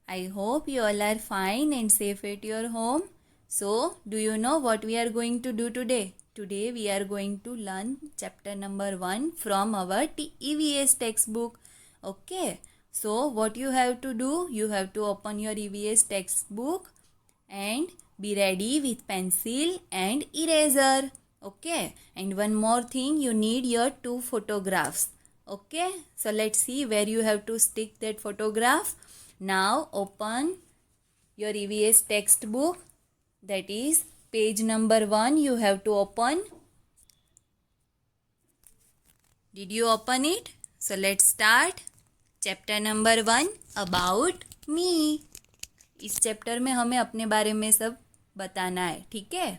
I hope you all are fine and safe at your home. So, do you know what we are going to do today? Today we are going to learn chapter number 1 from our EVS textbook. Okay. So, what you have to do? You have to open your EVS textbook and be ready with pencil and eraser. Okay. And one more thing, you need your 2 photographs. Okay. So, let's see where you have to stick that photograph. Now open your EVS textbook, that is page number 1 you have to open. Did you open it? So let's start. Chapter number 1 about me. इस chapter में हमें अपने बारे में सब बताना है, ठीक है.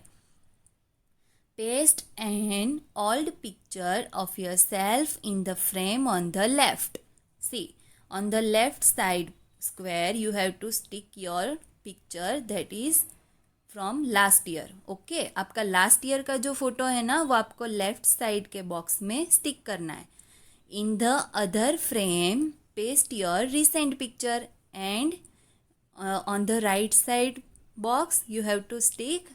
Paste an old picture of yourself in the frame on the left. See, on the left side square you have to stick your picture that is from last year. Okay, आपका last year का जो photo है ना वो आपको left side के box में stick करना है. In the other frame paste your recent picture and on the right side box you have to stick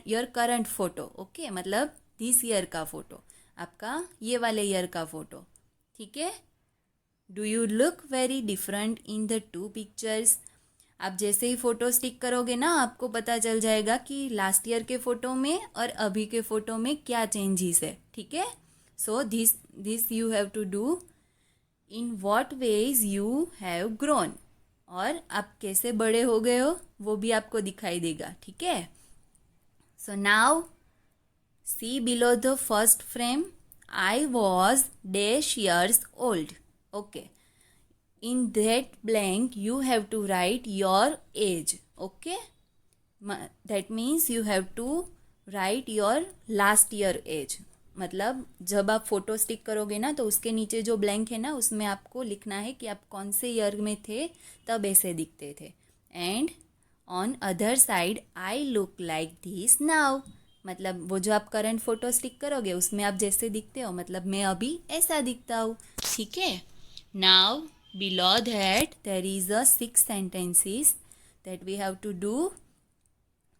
your current photo. Okay, मतलब दिस ईयर का फोटो, आपका ये वाले ईयर का फोटो, ठीक है. Do you look very different in the 2 pictures. आप जैसे ही फ़ोटो स्टिक करोगे ना आपको पता चल जाएगा कि लास्ट ईयर के फ़ोटो में और अभी के फ़ोटो में क्या चेंजेस है, ठीक है. So this you have to do. In what ways you have grown, और आप कैसे बड़े हो गए हो वो भी आपको दिखाई देगा, ठीक है. So now see below the first frame. I was dash years old. Okay, in that blank you have to write your age. Okay, that means you have to write your last year age. मतलब जब आप photo stick करोगे ना तो उसके नीचे जो blank है ना उसमें आपको लिखना है कि आप कौन से ईयर में थे तब ऐसे दिखते थे. And on other side I look like this now. मतलब वो जो आप करंट फोटो स्टिक करोगे उसमें आप जैसे दिखते हो, मतलब मैं अभी ऐसा दिखता हूँ, ठीक है. Now below that there is a 6 sentences that we have to do.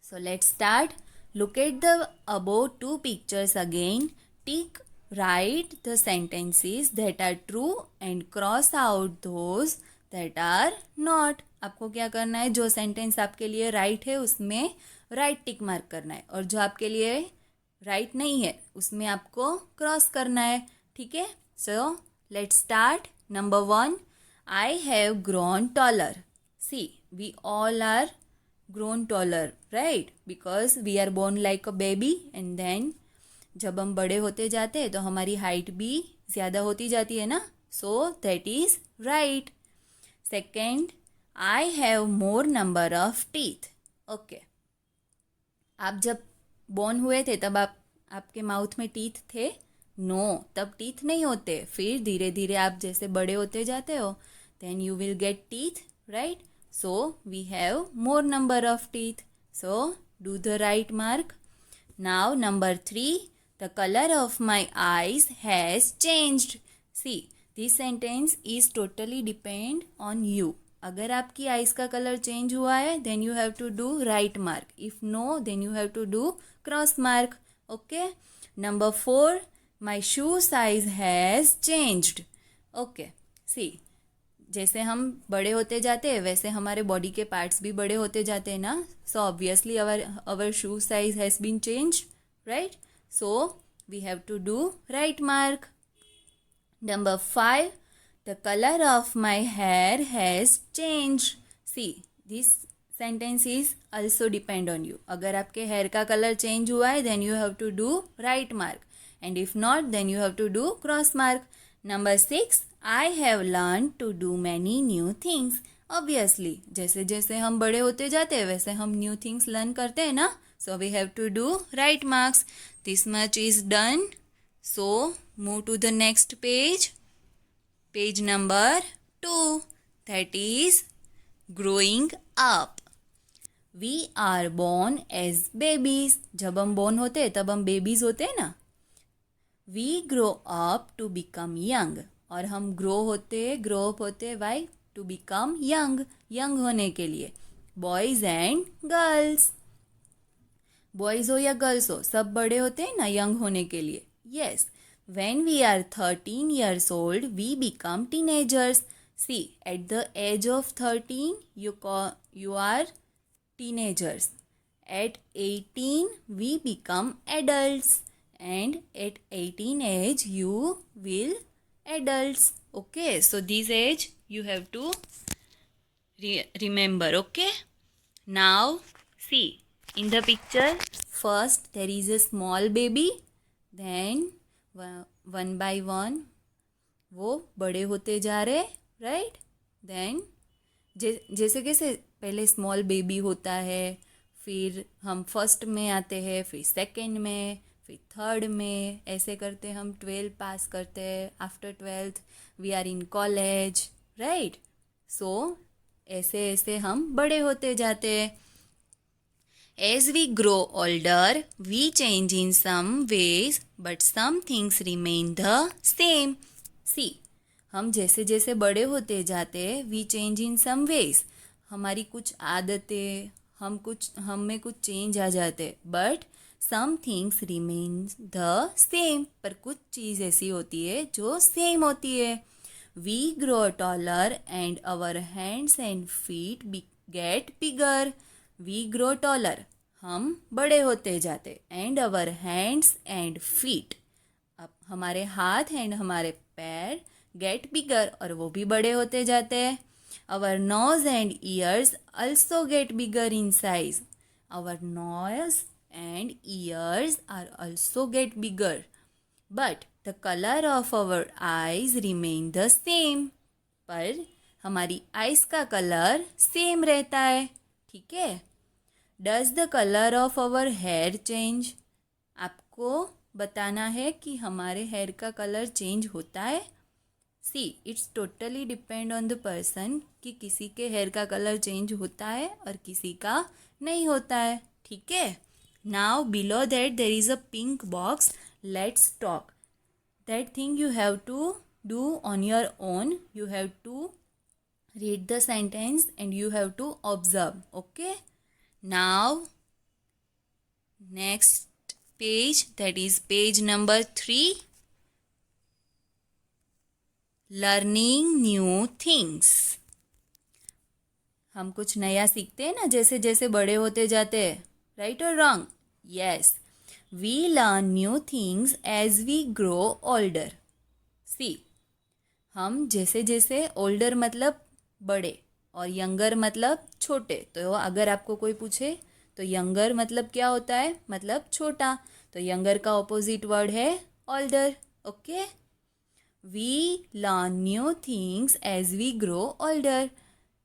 So let's start. Look at the above 2 pictures again. Tick, write the sentences that are true and cross out those that are not. आपको क्या करना है, जो sentence आपके लिए right है उसमें right tick mark करना है, और जो आपके लिए राइट नहीं है उसमें आपको क्रॉस करना है, ठीक है. So let's start. Number 1, I have grown taller. See, we all are grown taller, right? Because we are born like a baby and then जब हम बड़े होते जाते हैं तो हमारी हाइट भी ज़्यादा होती जाती है ना. So that is right. Second, I have more number of teeth. Okay. आप जब born हुए थे तब आपके माउथ में टीथ थे? नो, तब टीथ नहीं होते. फिर धीरे धीरे आप जैसे बड़े होते जाते हो then you will get teeth, right. So we have more number of teeth. So do the right mark. Now number 3, the colour of my eyes has changed. See, this sentence is totally depend on you. अगर आपकी eyes का colour change हुआ है then you have to do right mark. If no then you have to do cross mark. Okay. Number 4, my shoe size has changed. Okay. सी, जैसे हम बड़े होते जाते हैं वैसे हमारे बॉडी के पार्ट्स भी बड़े होते जाते हैं ना. So obviously our shoe size has been changed, right. So we have to do right mark. Number 5, the colour of my hair has changed. See, this sentence is also depend on you. अगर आपके hair का colour change हुआ है then you have to do right mark. And if not, then you have to do cross mark. Number 6, I have learned to do many new things. Obviously, जैसे जैसे हम बड़े होते जाते हैं वैसे हम new things learn करते हैं ना. So we have to do right marks. This much is done. So move to the next page. Page number 2. That is growing up. We are born as babies. जब हम born होते हैं तब हम babies होते हैं ना. We grow up to become young. और हम ग्रो अप होते why to become young, young होने के लिए. बॉयज एंड गर्ल्स, बॉयज हो या गर्ल्स हो, सब बड़े होते हैं ना यंग होने के लिए. Yes, when we are 13 years old we become teenagers. See, at the age of 13 you are teenagers. At 18 we become adults, and at 18 age you will adults. Okay, so this age you have to remember. Okay, now see in the picture, first there is a small baby, then one by one वो बड़े होते जा रहे, right. Then जैसे कैसे पहले small baby होता है, फिर हम फर्स्ट में आते हैं, फिर सेकंड में, फिर थर्ड में, ऐसे करते हम 12 पास करते हैं. After 12th we are in college, right. So ऐसे ऐसे हम बड़े होते जाते हैं. As we grow older, we change in some ways, but some things remain the same. See, हम जैसे जैसे बड़े होते जाते we change in some ways. हमारी कुछ आदतें, हम में कुछ चेंज आ जाते, but some things remain the same. पर कुछ चीज़ ऐसी होती है जो सेम होती है. We grow taller and our hands and feet get bigger. We grow taller, हम बड़े होते जाते, and our hands and feet, अब हमारे हाथ एंड हमारे पैर गेट बिगर, और वो भी बड़े होते जाते हैं. Our nose and ears also get bigger in size. Our nose and ears are also get bigger, but the colour of our eyes remain the same. पर हमारी आइज का कलर सेम रहता है, ठीक है. Does the colour of our hair change, आपको बताना है कि हमारे हेयर का कलर चेंज होता है. See, it's totally depend on the person कि किसी के हेयर का कलर चेंज होता है और किसी का नहीं होता है, ठीक है. Now below that there is a pink box. Let's talk. That thing you have to do on your own. You have to read the sentence and you have to observe. Okay, now next page, that is page number 3, learning new things. हम कुछ नया सीखते हैं ना जैसे जैसे बड़े होते जाते हैं, राइट और wrong. Yes, we learn new things as we grow older. See, हम जैसे जैसे ओल्डर मतलब बड़े और यंगर मतलब छोटे. तो अगर आपको कोई पूछे तो यंगर मतलब क्या होता है, मतलब छोटा. तो यंगर का ऑपोजिट वर्ड है older. Okay, we learn new things as we grow older.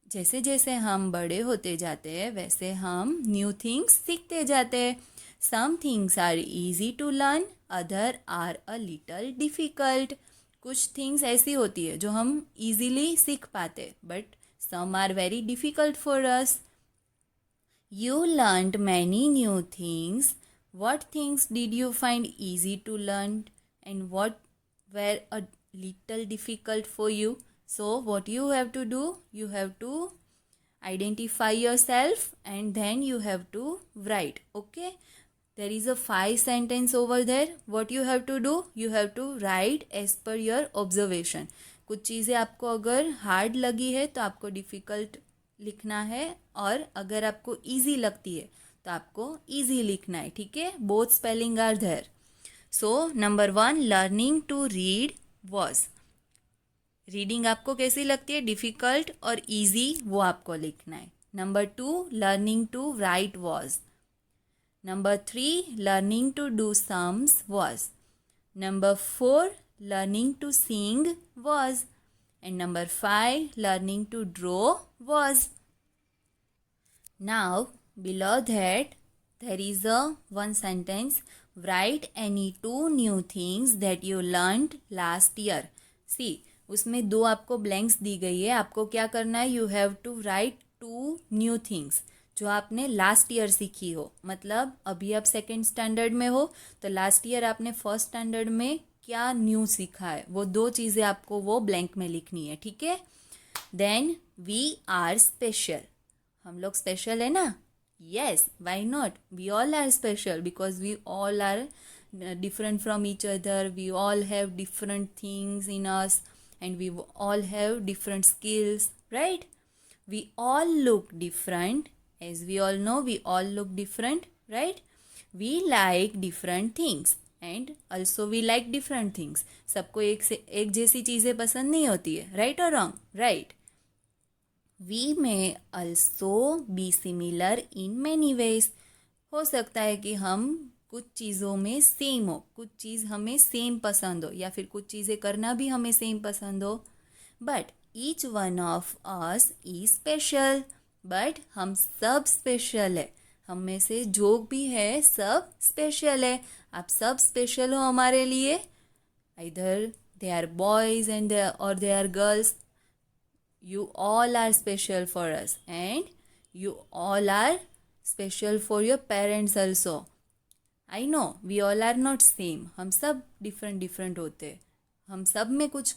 जैसे जैसे हम बड़े होते जाते हैं वैसे हम न्यू थिंग्स सीखते जाते हैं. Some things are easy to learn, other are a little difficult. कुछ थिंग्स ऐसी होती है जो हम इजीली सीख पाते, but some are very difficult for us. You learned many new things. What things did you find easy to learn and what were a little difficult for you? So what you have to do, you have to identify yourself and then you have to write. Okay, there is a 5 sentence over there. What you have to do, you have to write as per your observation. कुछ चीज़ें आपको अगर hard लगी है तो आपको difficult लिखना है, और अगर आपको इजी लगती है तो आपको इजी लिखना है, ठीक है. Both spelling are there. So number 1, learning to read was. Reading आपको कैसी लगती है, डिफ़िकल्ट और इजी, वो आपको लिखना है. Number 2, learning to write was. Number 3, learning to do sums was. Number 4, learning to sing was. And number 5, learning to draw was. Now below that there is a one sentence. Write any 2 new things that you learned last year. See, उसमें 2 आपको blanks दी गई है. आपको क्या करना है, you have to write 2 new things जो आपने लास्ट ईयर सीखी हो. मतलब अभी आप सेकेंड स्टैंडर्ड में हो तो लास्ट ईयर आपने फर्स्ट स्टैंडर्ड में क्या न्यू सीखा है, वो 2 चीज़ें आपको वो ब्लैंक में लिखनी है, ठीक है. Then we are special. हम लोग स्पेशल है ना? Yes, why not? We all are special because we all are different from each other. We all have different things in us and we all have different skills, right? We all look different. As we all know, we all look different, right? We like different things and also we like different things. सबको एक जैसी चीज़ें पसंद नहीं होती है, right or wrong? Right. We may also be similar in many ways. हो सकता है कि हम कुछ चीज़ों में सेम हो, कुछ चीज़ हमें सेम पसंद हो या फिर कुछ चीज़ें करना भी हमें सेम पसंद हो. But each one of us is special. But हम सब स्पेशल है. हम में से जो भी है सब स्पेशल है. आप सब स्पेशल हो हमारे लिए. Either they are boys and or they are girls. You all are special for us and you all are special for your parents also. I know we all are not same. हम सब different होते हैं. हम सब में कुछ